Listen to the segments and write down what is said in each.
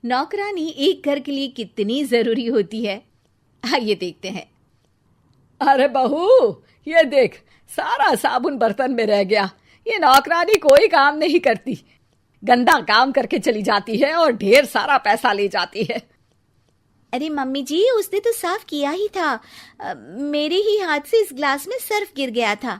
नौकरानी एक घर के लिए कितनी जरूरी होती है, आइए देखते हैं। अरे बहू, ये देख, सारा साबुन बर्तन में रह गया। ये नौकरानी कोई काम नहीं करती, गंदा काम करके चली जाती है और ढेर सारा पैसा ले जाती है। अरे मम्मी जी, उसने तो साफ किया ही था। मेरे ही हाथ से इस ग्लास में सर्फ गिर गया था।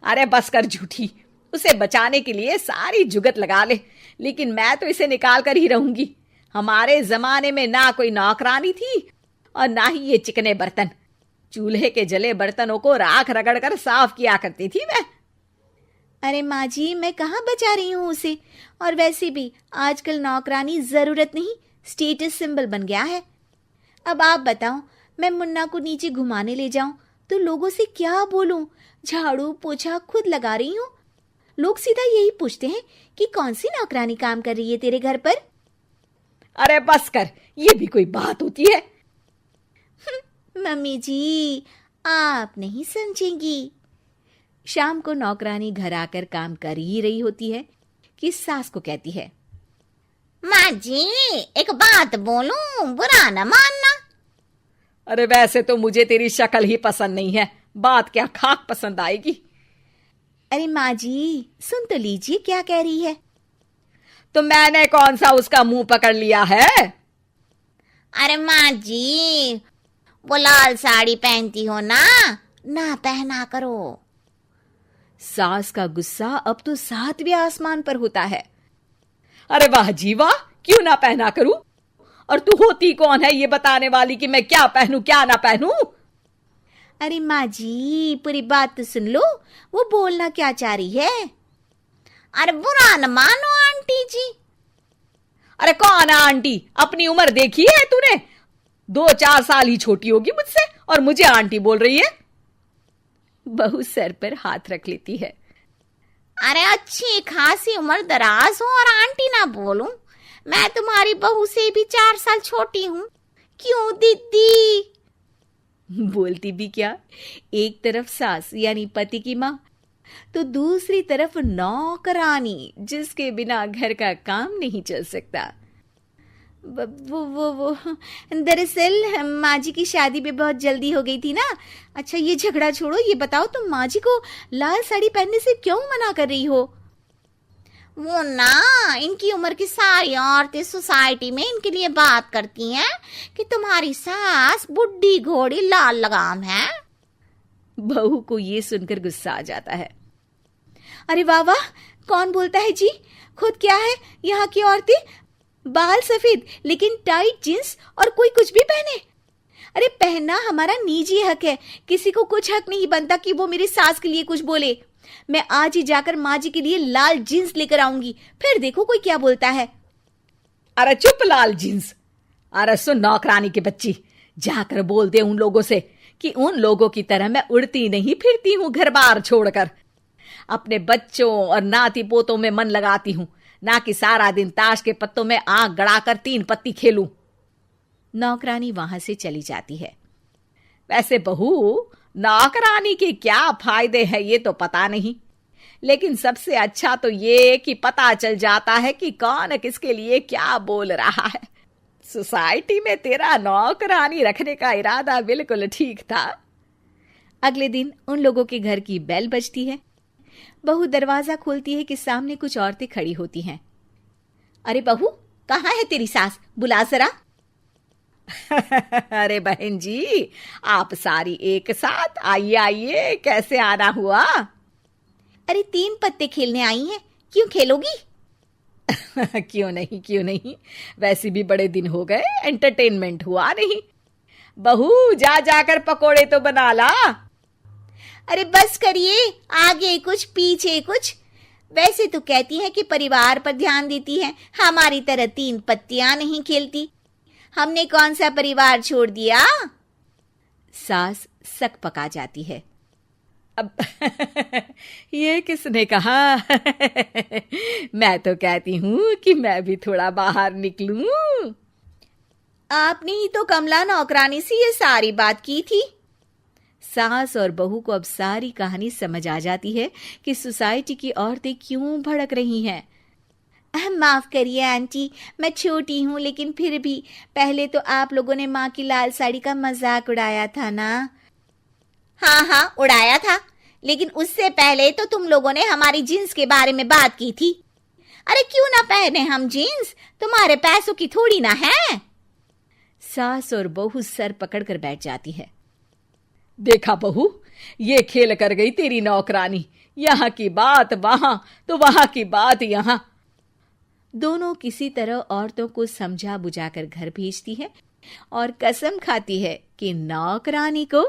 अरे बस कर झूठी, उसे बचाने के लिए सारी जुगत लगा ले, लेकिन मैं तो इसे निकाल कर ही रहूंगी। हमारे जमाने में ना कोई नौकरानी थी और ना ही ये चिकने बर्तन। चूल्हे के जले बर्तनों को राख रगड़ कर साफ किया करती थी मैं। अरे माँ जी, मैं कहाँ बचा रही हूँ उसे। और वैसे भी आजकल नौकरानी जरूरत नहीं, स्टेटस सिंबल बन गया है। अब आप बताओ, मैं मुन्ना को नीचे घुमाने ले जाऊं तो लोगों से क्या बोलूं? झाड़ू पोछा खुद लगा रही हूँ। लोग सीधा यही पूछते हैं कि कौन सी नौकरानी काम कर रही है तेरे घर पर। अरे बस कर, ये भी कोई बात होती है? मम्मी जी, आप नहीं समझेंगी। शाम को नौकरानी घर आकर काम कर ही रही होती है कि सास को कहती है, माँ जी, एक बात बोलूं, बुरा न मानना। अरे वैसे तो मुझे तेरी शक्ल ही पसंद नहीं है, बात क्या खाक पसंद आएगी। अरे माँ जी, सुन तो लीजिए क्या कह रही है। तो मैंने कौन सा उसका मुंह पकड़ लिया है? अरे माँ जी, वो लाल साड़ी पहनती हो ना, ना पहना करो। सास का गुस्सा अब तो 7वें आसमान पर होता है। अरे वाह जी वाह, क्यों ना पहना करूं? और तू होती कौन है ये बताने वाली कि मैं क्या पहनूं क्या ना पहनूं? अरे माँ जी, पूरी बात तो सुन लो, वो बोलना क्या चाह रही है। अरे बुरा न मानो आंटी जी। अरे कौन है आंटी? अपनी उम्र देखी है तूने? 2-4 साल ही छोटी होगी मुझसे और मुझे आंटी बोल रही है। बहू सर पर हाथ रख लेती है। अरे अच्छी खासी उम्र दराज हो और आंटी ना बोलूं? मैं तुम्हारी बहू से भी 4 साल छोटी हूं। क्यों दीदी? बोलती भी क्या, एक तरफ सास यानी पति की माँ, तो दूसरी तरफ नौकरानी जिसके बिना घर का काम नहीं चल सकता। वो दरअसल माँ जी की शादी भी बहुत जल्दी हो गई थी ना। अच्छा ये झगड़ा छोड़ो, ये बताओ तुम माँ जी को लाल साड़ी पहनने से क्यों मना कर रही हो? वो ना, इनकी उम्र की सारी औरतें सोसाइटी में इनके लिए बात करती हैं कि तुम्हारी सास बुढ़ी घोड़ी लाल लगाम है। बहू को ये सुनकर गुस्सा आ जाता है। अरे वाह वाह, कौन बोलता है जी? खुद क्या है यहाँ की औरतें, बाल सफेद लेकिन टाइट जींस और कोई कुछ भी पहने। अरे पहनना हमारा निजी हक है, किसी को कुछ हक नहीं बनता कि वो मेरी सास के लिए कुछ बोले। मैं आज ही जाकर माँ जी के लिए लाल जींस लेकर आऊंगी, फिर देखो कोई क्या बोलता है। अरे चुप लाल जींस। अरे सुन नौकरानी की बच्ची, जाकर बोल दे उन लोगों से कि उन लोगों की तरह मैं उड़ती नहीं फिरती हूं घर बार छोड़कर। अपने बच्चों और नाती पोतों में मन लगाती हूं, ना कि सारा दिन ताश के पत्तों में आंख गड़ाकर 3 पत्ती खेलूं। नौकरानी वहां से चली जाती है। वैसे बहू, नौकरानी के क्या फायदे हैं ये तो पता नहीं, लेकिन सबसे अच्छा तो ये कि पता चल जाता है कि कौन किसके लिए क्या बोल रहा है। सोसाइटी में तेरा नौकरानी रखने का इरादा बिल्कुल ठीक था। अगले दिन उन लोगों के घर की बेल बजती है। बहू दरवाजा खोलती है कि सामने कुछ औरतें खड़ी होती हैं। अरे बहू, कहाँ है तेरी सास? बुला जरा। अरे बहन जी, आप सारी एक साथ आइए आइए, कैसे आना हुआ? अरे 3 पत्ते खेलने आई हैं, क्यों खेलोगी? क्यों नहीं, वैसे भी बड़े दिन हो गए, एंटरटेनमेंट हुआ नहीं। बहू जा जाकर पकोड़े तो बना ला। अरे बस करिए, आगे कुछ पीछे कुछ। वैसे तो कहती है कि परिवार पर ध्यान देती है, हमारी तरह 3 पत्तियां नहीं खेलती। हमने कौन सा परिवार छोड़ दिया? सास सक पका जाती है। अब ये किसने कहा? मैं तो कहती हूं कि मैं भी थोड़ा बाहर निकलूं। आपने ही तो कमला नौकरानी से ये सारी बात की थी। सास और बहू को अब सारी कहानी समझ आ जाती है कि सोसाइटी की औरतें क्यों भड़क रही हैं। माफ करिए आंटी, मैं छोटी हूँ लेकिन फिर भी पहले तो आप लोगों ने माँ की लाल साड़ी का मजाक उड़ाया था ना। हाँ हाँ उड़ाया था, लेकिन उससे पहले तो तुम लोगों ने हमारी जीन्स के बारे में बात की थी। अरे क्यों ना पहने हम जीन्स, तुम्हारे पैसों की थोड़ी ना है। सास और बहू सर पकड़कर बैठ जाती है। देखा बहू, ये खेल कर गई तेरी नौकरानी, यहाँ की बात वहां तो वहां की बात यहाँ। दोनों किसी तरह औरतों को समझा बुझाकर घर भेजती है और कसम खाती है कि नौकरानी को